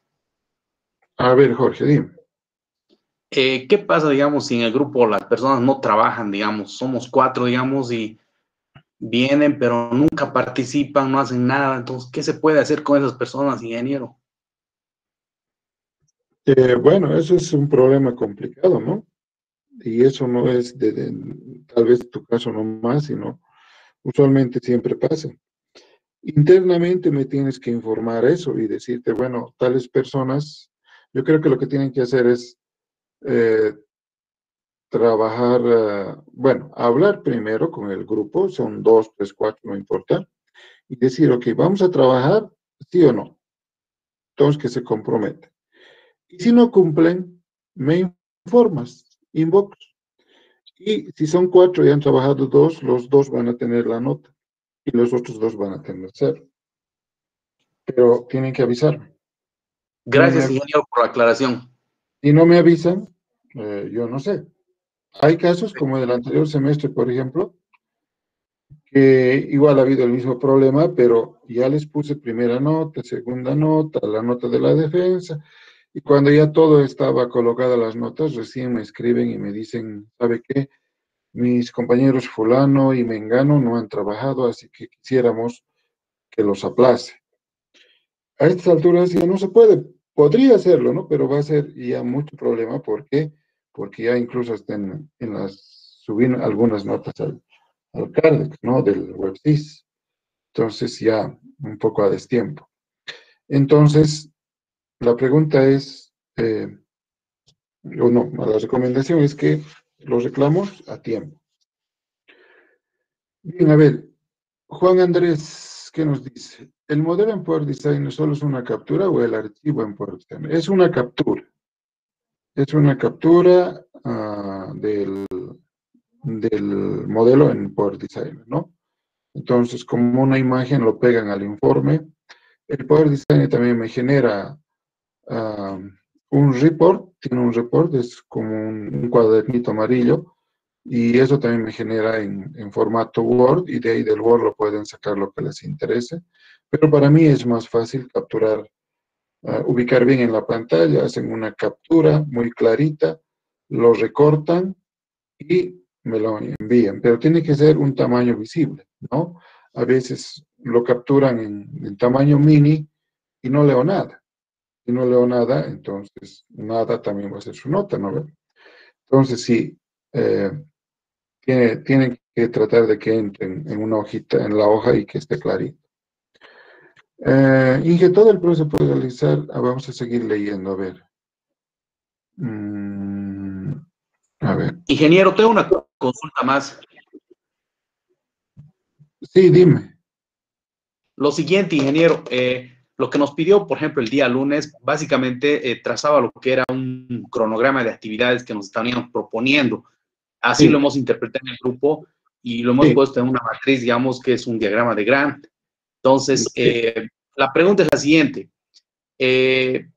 A ver, Jorge, dime. ¿qué pasa, digamos, si en el grupo las personas no trabajan, digamos, somos 4, digamos, y vienen, pero nunca participan, no hacen nada? Entonces, ¿qué se puede hacer con esas personas, ingeniero? Bueno, eso es un problema complicado, ¿no? Y eso no es tal vez tu caso no más, sino usualmente siempre pasa. Internamente me tienes que informar eso y decirte, bueno, tales personas, yo creo que lo que tienen que hacer es eh, trabajar, bueno, hablar primero con el grupo, son 2, 3, 4, no importa, y decir, ok, vamos a trabajar, sí o no, todos que se comprometen. Y si no cumplen, me informas, inbox. Y si son 4 y han trabajado 2, los 2 van a tener la nota y los otros 2 van a tener 0. Pero tienen que avisarme. No me Gracias, avisan. ingeniero, por la aclaración. Si no me avisan, yo no sé. Hay casos como el anterior semestre, por ejemplo, que igual ha habido el mismo problema, pero ya les puse primera nota, segunda nota, la nota de la defensa, y cuando ya todo estaba colocada las notas, recién me escriben y me dicen, ¿sabe qué? Mis compañeros fulano y mengano no han trabajado, así que quisiéramos que los aplace. A estas alturas ya no se puede, podría hacerlo, ¿no? Pero va a ser ya mucho problema. ¿Por qué? Porque ya incluso están en las, subir algunas notas al CARDEX, ¿no? Del WebSys. Entonces ya un poco a destiempo. Entonces, la pregunta es, o no, la recomendación es que los reclamos a tiempo. Bien, a ver, Juan Andrés, ¿qué nos dice? ¿El modelo en Power Design solo es una captura o el archivo en Power Design? Es una captura. Es una captura del modelo en Power Design, ¿no? Entonces, como una imagen lo pegan al informe. El Power Design también me genera ah, un report, tiene un report, es como un cuadernito amarillo, y eso también me genera en formato Word, y de ahí del Word lo pueden sacar lo que les interese. Pero para mí es más fácil capturar, ubicar bien en la pantalla, hacen una captura muy clarita, lo recortan y me lo envían, pero tiene que ser un tamaño visible, ¿no? A veces lo capturan en tamaño mini y no leo nada. Si no leo nada, entonces nada también va a ser su nota, ¿no? Entonces sí, eh, tienen que tratar de que entren en una hojita, en la hoja y que esté clarito. Inge, todo el proceso puede realizar, vamos a seguir leyendo, a ver. Mm, a ver. Ingeniero, tengo una consulta más. Sí, dime. Lo siguiente, ingeniero, lo que nos pidió, por ejemplo, el día lunes, básicamente trazaba lo que era un cronograma de actividades que nos estarían proponiendo. Así lo Sí, hemos interpretado en el grupo y lo hemos sí, puesto en una matriz, digamos, que es un diagrama de Gantt. Entonces, sí. la pregunta es la siguiente. Eh,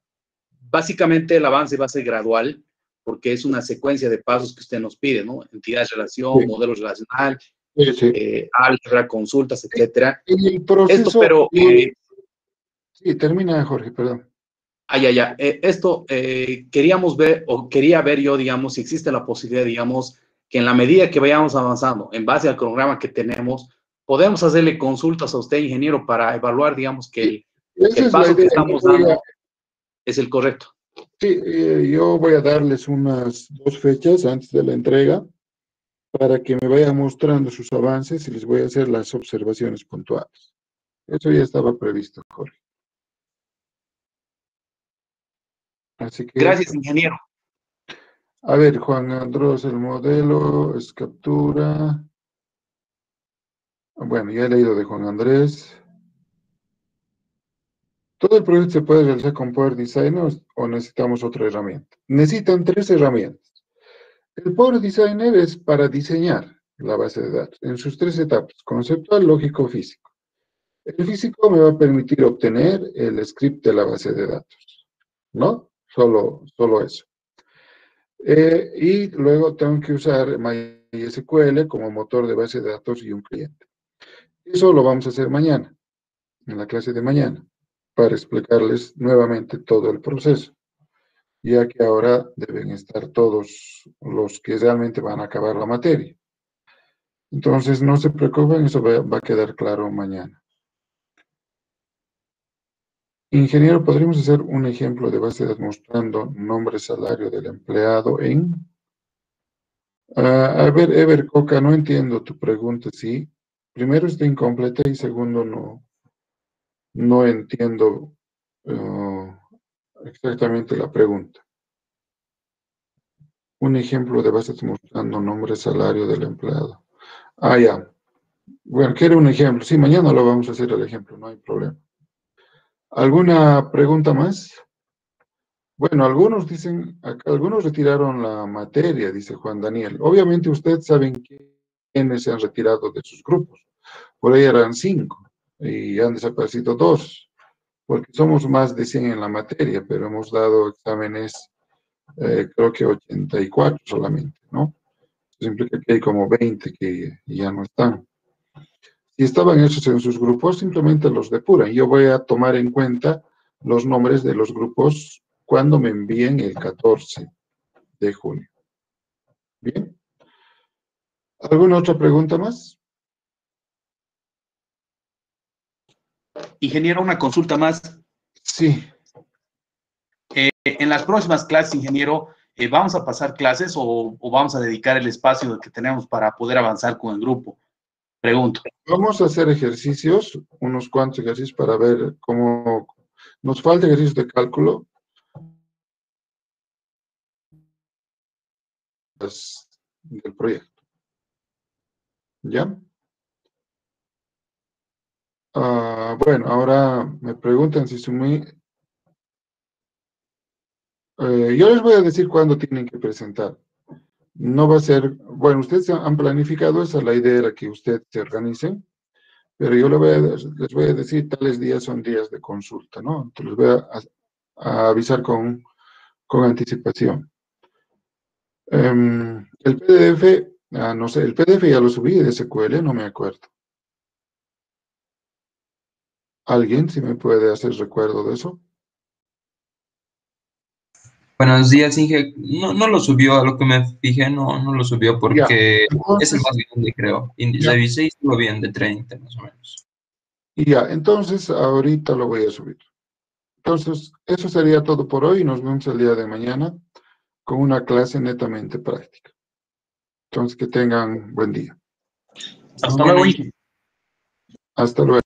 Básicamente el avance va a ser gradual porque es una secuencia de pasos que usted nos pide, ¿no? Entidad, relación, Sí, modelo relacional, sí, sí. álgebra, consultas, etcétera. En el Esto, proceso, pero sí, termina, Jorge, perdón. ya. Esto queríamos ver, o quería ver yo, digamos, si existe la posibilidad, digamos, que en la medida que vayamos avanzando, en base al cronograma que tenemos, podemos hacerle consultas a usted, ingeniero, para evaluar, digamos, que Sí, esa el es la paso idea. que estamos dando es el correcto. Sí, yo voy a darles unas 2 fechas antes de la entrega para que me vayan mostrando sus avances y les voy a hacer las observaciones puntuales. Eso ya estaba previsto, Jorge. Así que Gracias, eso. ingeniero. A ver, Juan Andrés, el modelo es captura. Bueno, ya he leído de Juan Andrés. ¿Todo el proyecto se puede realizar con Power Designer o necesitamos otra herramienta? Necesitan 3 herramientas. El Power Designer es para diseñar la base de datos en sus 3 etapas: conceptual, lógico, físico. El físico me va a permitir obtener el script de la base de datos, ¿no? Solo eso. Y luego tengo que usar MySQL como motor de base de datos y un cliente. Eso lo vamos a hacer mañana, en la clase de mañana, para explicarles nuevamente todo el proceso, ya que ahora deben estar todos los que realmente van a acabar la materia. Entonces, no se preocupen, eso va a quedar claro mañana. Ingeniero, ¿podríamos hacer un ejemplo de base de datos mostrando nombre, salario del empleado en... a ver, Ever Coca, no entiendo tu pregunta, sí. Primero está incompleta y segundo no entiendo exactamente la pregunta. Un ejemplo de base de datos mostrando nombre, salario del empleado. Ah, ya. Bueno, quiero un ejemplo. Sí, mañana lo vamos a hacer el ejemplo, no hay problema. ¿Alguna pregunta más? Bueno, algunos dicen, algunos retiraron la materia, dice Juan Daniel. Obviamente ustedes saben quiénes se han retirado de sus grupos. Por ahí eran 5 y han desaparecido 2, porque somos más de 100 en la materia, pero hemos dado exámenes, creo que 84 solamente, ¿no? Eso implica que hay como 20 que ya no están. Si estaban hechos en sus grupos, simplemente los depuran. Yo voy a tomar en cuenta los nombres de los grupos cuando me envíen el 14 de junio. Bien. ¿Alguna otra pregunta más? Ingeniero, una consulta más. Sí. En las próximas clases, ingeniero, ¿vamos a pasar clases o vamos a dedicar el espacio que tenemos para poder avanzar con el grupo? Pregunto. Vamos a hacer ejercicios, unos cuantos ejercicios para ver cómo nos falta ejercicios de cálculo del proyecto. ¿Ya? Bueno, ahora me preguntan si sumí. Yo les voy a decir cuándo tienen que presentar. No va a ser, bueno, ustedes han planificado, esa la idea era que ustedes se organicen, pero yo les voy a decir, tales días son días de consulta, ¿no? Entonces les voy a avisar con anticipación. El PDF, no sé, el PDF ya lo subí de SQL, no me acuerdo. ¿Alguien si me puede hacer recuerdo de eso? Buenos días, Inge. No lo subió, a lo que me fijé, no lo subió Ya, porque es el entonces, más grande, creo. Y ya, revisé y estuvo bien, de 30 más o menos. ya, entonces ahorita lo voy a subir. Entonces, eso sería todo por hoy. Nos vemos el día de mañana con una clase netamente práctica. Entonces, que tengan buen día. Hasta luego, Inge. Hasta luego.